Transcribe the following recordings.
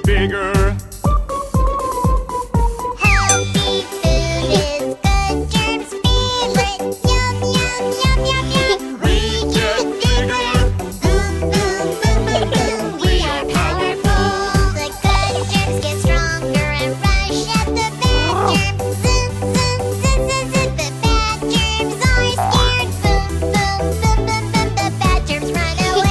get bigger. Healthy food is good, germs feel it. Yum, yum, yum, yum, yum. We get bigger. Boom, boom, boom, boom, boom. We are powerful. The good germs get stronger and rush at the bad germs. Zoom, zoom, zoom, zoom, zoom. The bad germs are scared. Boom, boom, boom, boom, boom. The bad germs run away.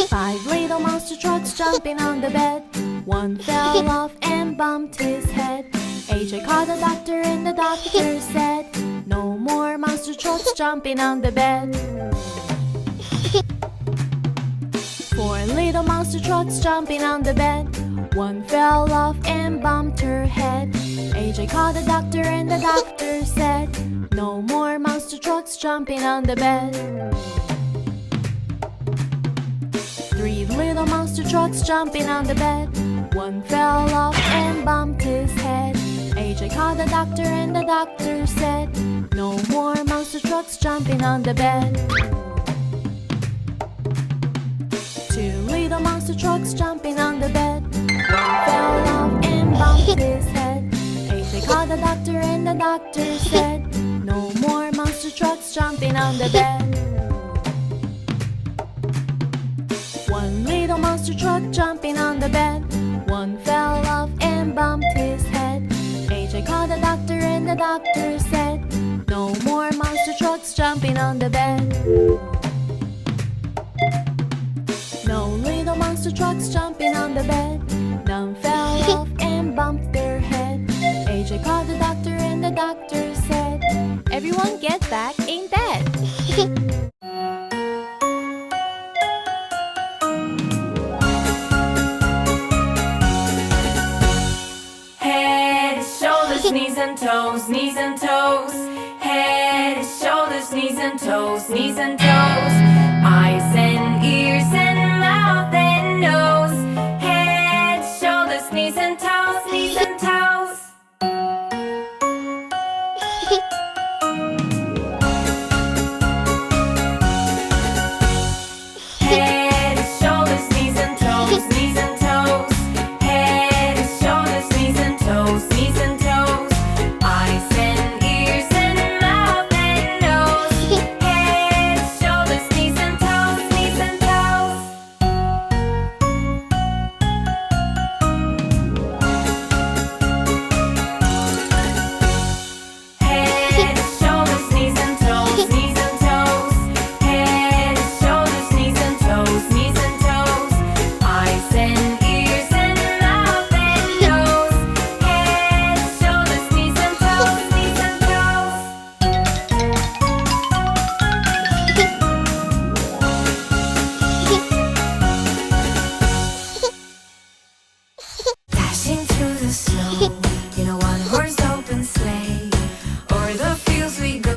Five little monster trucks jumping on the bed. One fell off and bumped his head. AJ called the doctor and the doctor said, no more monster trucks jumping on the bed. Four little monster trucks jumping on the bed. One fell off and bumped her head. AJ called the doctor and the doctor said, no more monster trucks jumping on the bed. Three little monster trucks jumping on the bed. One fell off and bumped his head. AJ called the doctor and the doctor said, no more monster trucks jumping on the bed. Two little monster trucks jumping on the bed. One fell off and bumped his head. AJ called the doctor and the doctor said, no more monster trucks jumping on the bed. One little monster truck jumping on the bed. One fell off and bumped his head. AJ called the doctor and the doctor said, no more monster trucks jumping on the bed. No little monster trucks jumping on the bed. None fell off and bumped their head. AJ called the doctor and the doctor said, everyone get back in bed.